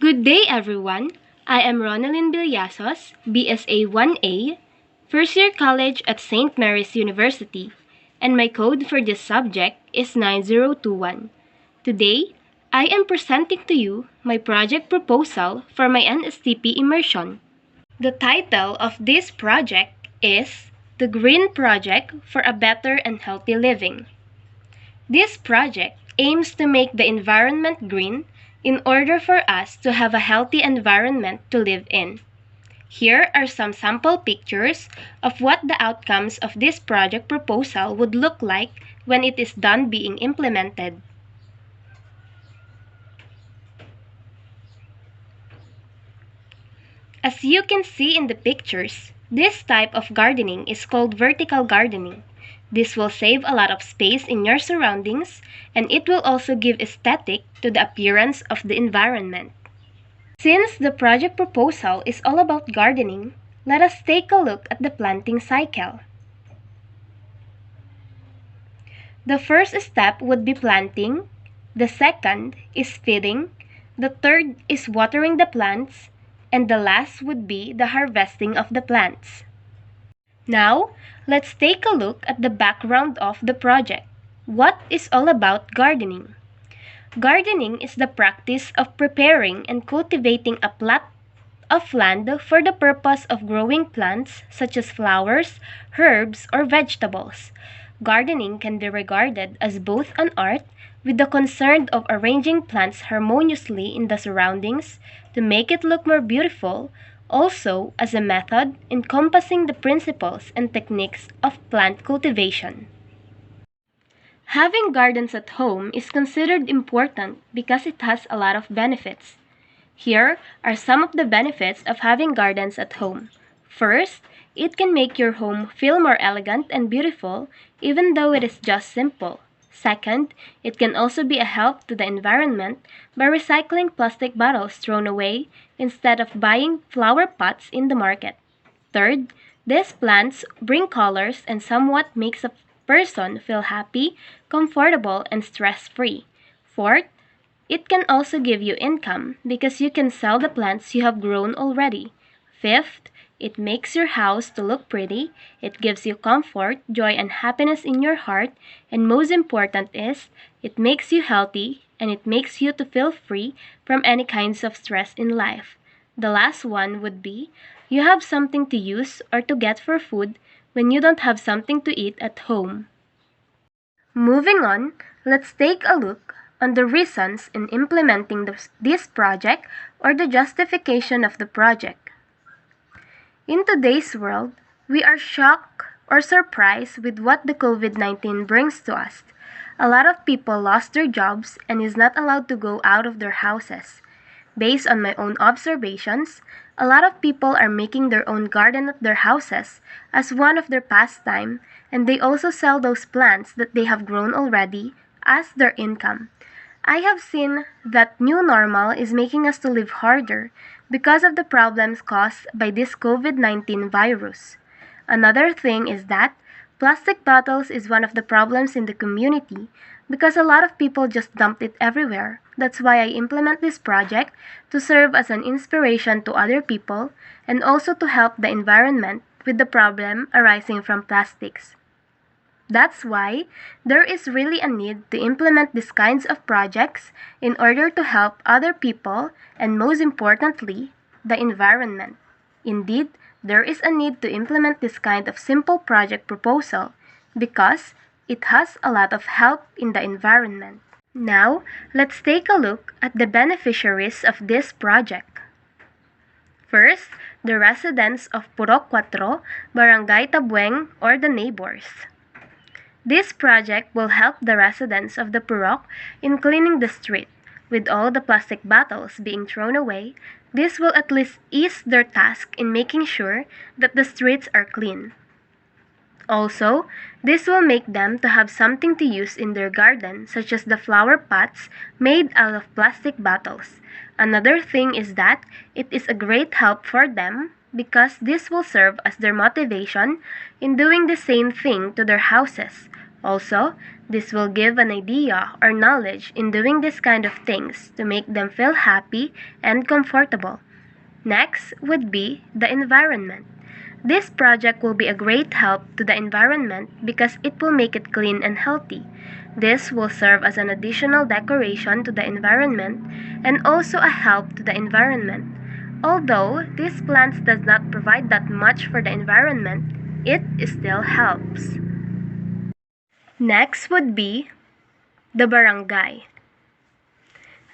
Good day, everyone. I am Ronaline Liasos, BSA-1A, first year college at St. Mary's University, and my code for this subject is 9021. Today, I am presenting to you my project proposal for my NSTP Immersion. The title of this project is The Green Project for a Better and Healthy Living. This project aims to make the environment green in order for us to have a healthy environment to live in. Here are some sample pictures of what the outcomes of this project proposal would look like when it is done being implemented. As you can see in the pictures, this type of gardening is called vertical gardening. This will save a lot of space in your surroundings, and it will also give aesthetic to the appearance of the environment. Since the project proposal is all about gardening, let us take a look at the planting cycle. The first step would be planting, the second is feeding, the third is watering the plants, and the last would be the harvesting of the plants. Now, let's take a look at the background of the project. What is all about gardening? Gardening is the practice of preparing and cultivating a plot of land for the purpose of growing plants such as flowers, herbs, or vegetables. Gardening can be regarded as both an art with the concern of arranging plants harmoniously in the surroundings to make it look more beautiful, also as a method encompassing the principles and techniques of plant cultivation. Having gardens at home is considered important because it has a lot of benefits. Here are some of the benefits of having gardens at home. First, it can make your home feel more elegant and beautiful even though it is just simple. Second, it can also be a help to the environment by recycling plastic bottles thrown away instead of buying flower pots in the market. Third, these plants bring colors and somewhat makes a person feel happy, comfortable, and stress-free. Fourth, it can also give you income because you can sell the plants you have grown already. Fifth, it makes your house to look pretty, it gives you comfort, joy, and happiness in your heart, and most important is, it makes you healthy and it makes you to feel free from any kinds of stress in life. The last one would be, you have something to use or to get for food when you don't have something to eat at home. Moving on, let's take a look on the reasons in implementing this project or the justification of the project. In today's world, we are shocked or surprised with what the COVID-19 brings to us. A lot of people lost their jobs and is not allowed to go out of their houses. Based on my own observations, a lot of people are making their own garden at their houses as one of their pastime, and they also sell those plants that they have grown already as their income. I have seen that new normal is making us to live harder because of the problems caused by this COVID-19 virus. Another thing is that plastic bottles is one of the problems in the community because a lot of people just dump it everywhere. That's why I implement this project to serve as an inspiration to other people and also to help the environment with the problem arising from plastics. That's why there is really a need to implement these kinds of projects in order to help other people and most importantly, the environment. Indeed, there is a need to implement this kind of simple project proposal because it has a lot of help in the environment. Now, let's take a look at the beneficiaries of this project. First, the residents of Purok 4, Barangay Tabueng or the neighbors. This project will help the residents of the Purok in cleaning the street. With all the plastic bottles being thrown away, this will at least ease their task in making sure that the streets are clean. Also, this will make them to have something to use in their garden such as the flower pots made out of plastic bottles. Another thing is that it is a great help for them because this will serve as their motivation in doing the same thing to their houses. Also, this will give an idea or knowledge in doing this kind of things to make them feel happy and comfortable. Next would be the environment. This project will be a great help to the environment because it will make it clean and healthy. This will serve as an additional decoration to the environment and also a help to the environment. Although these plants does not provide that much for the environment, it still helps. Next would be the barangay.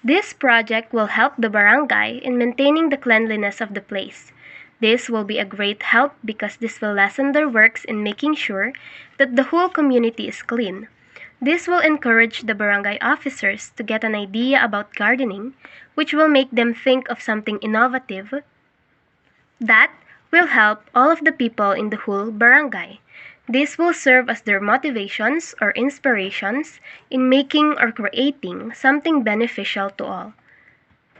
This project will help the barangay in maintaining the cleanliness of the place. This will be a great help because this will lessen their works in making sure that the whole community is clean. This will encourage the barangay officers to get an idea about gardening, which will make them think of something innovative that will help all of the people in the whole barangay. This will serve as their motivations or inspirations in making or creating something beneficial to all.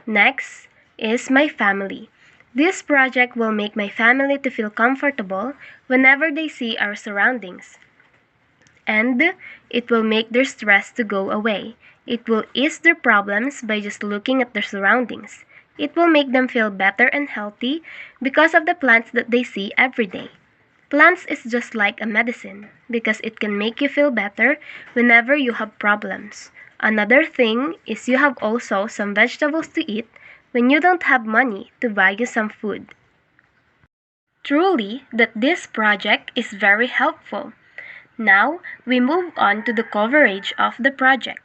Next is my family. This project will make my family to feel comfortable whenever they see our surroundings. And it will make their stress to go away. It will ease their problems by just looking at their surroundings. It will make them feel better and healthy because of the plants that they see every day. Plants is just like a medicine because it can make you feel better whenever you have problems. Another thing is you have also some vegetables to eat when you don't have money to buy you some food. Truly that this project is very helpful. Now we move on to the coverage of the project.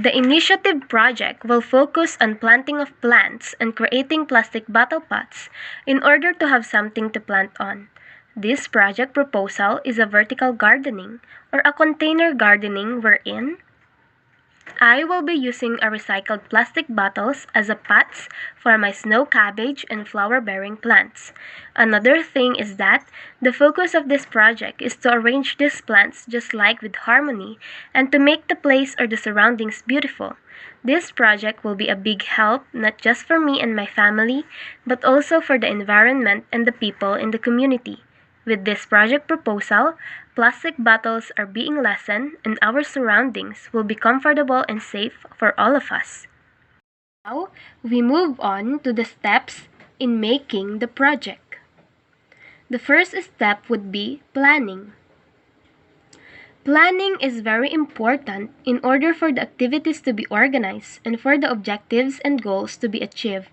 The initiative project will focus on planting of plants and creating plastic bottle pots in order to have something to plant on. This project proposal is a vertical gardening or a container gardening wherein I will be using a recycled plastic bottles as a pots for my snow cabbage and flower-bearing plants. Another thing is that the focus of this project is to arrange these plants just like with harmony and to make the place or the surroundings beautiful. This project will be a big help not just for me and my family, but also for the environment and the people in the community. With this project proposal, plastic bottles are being lessened and our surroundings will be comfortable and safe for all of us. Now, we move on to the steps in making the project. The first step would be planning. Planning is very important in order for the activities to be organized and for the objectives and goals to be achieved.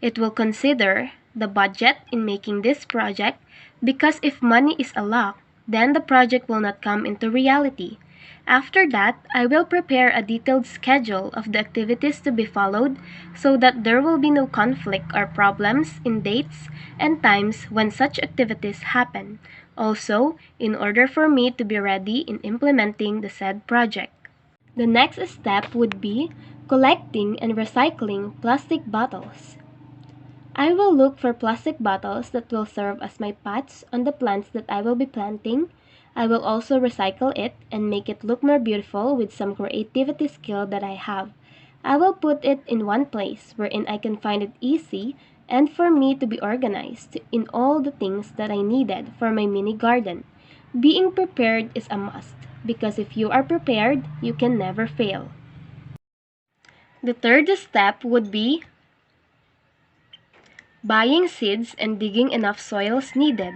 It will consider the budget in making this project because if money is a lack, then the project will not come into reality. After that, I will prepare a detailed schedule of the activities to be followed so that there will be no conflict or problems in dates and times when such activities happen. Also, in order for me to be ready in implementing the said project. The next step would be collecting and recycling plastic bottles. I will look for plastic bottles that will serve as my pots on the plants that I will be planting. I will also recycle it and make it look more beautiful with some creativity skill that I have. I will put it in one place wherein I can find it easy and for me to be organized in all the things that I needed for my mini garden. Being prepared is a must because if you are prepared, you can never fail. The third step would be buying seeds and digging enough soils needed.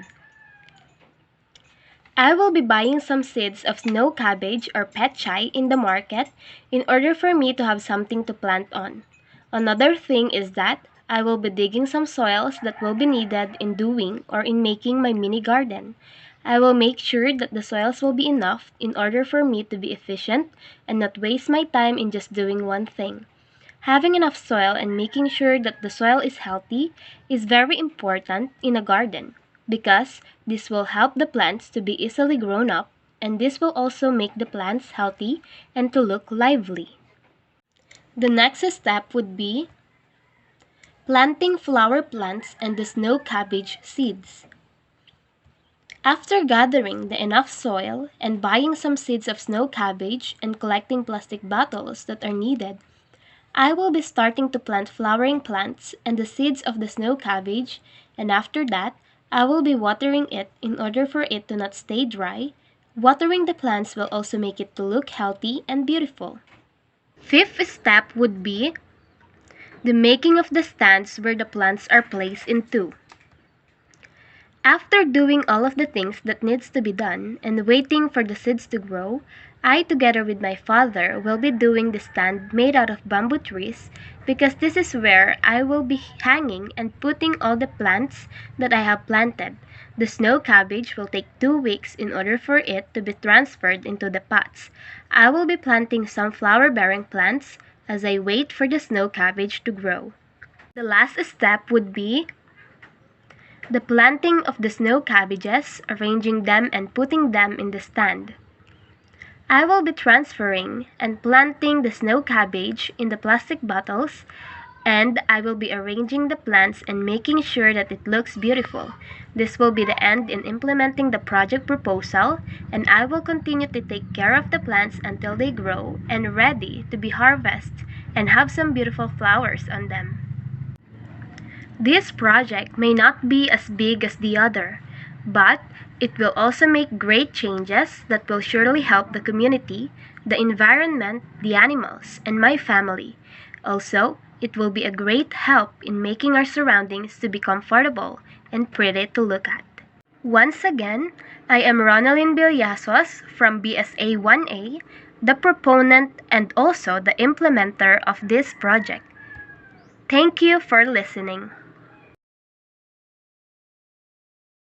I will be buying some seeds of snow cabbage or petchay in the market in order for me to have something to plant on. Another thing is that I will be digging some soils that will be needed in doing or in making my mini garden. I will make sure that the soils will be enough in order for me to be efficient and not waste my time in just doing one thing. Having enough soil and making sure that the soil is healthy is very important in a garden because this will help the plants to be easily grown up and this will also make the plants healthy and to look lively. The next step would be planting flower plants and the snow cabbage seeds. After gathering the enough soil and buying some seeds of snow cabbage and collecting plastic bottles that are needed, I will be starting to plant flowering plants and the seeds of the snow cabbage, and after that, I will be watering it in order for it to not stay dry. Watering the plants will also make it to look healthy and beautiful. Fifth step would be the making of the stands where the plants are placed into. After doing all of the things that needs to be done and waiting for the seeds to grow, I together with my father will be doing the stand made out of bamboo trees because this is where I will be hanging and putting all the plants that I have planted. The snow cabbage will take 2 weeks in order for it to be transferred into the pots. I will be planting some flower-bearing plants as I wait for the snow cabbage to grow. The last step would be the planting of the snow cabbages, arranging them and putting them in the stand. I will be transferring and planting the snow cabbage in the plastic bottles, and I will be arranging the plants and making sure that it looks beautiful. This will be the end in implementing the project proposal, and I will continue to take care of the plants until they grow and ready to be harvested and have some beautiful flowers on them. This project may not be as big as the other, but it will also make great changes that will surely help the community, the environment, the animals, and my family. Also, it will be a great help in making our surroundings to be comfortable and pretty to look at. Once again, I am Ronaline Liasos from BSA-1A, the proponent and also the implementer of this project. Thank you for listening.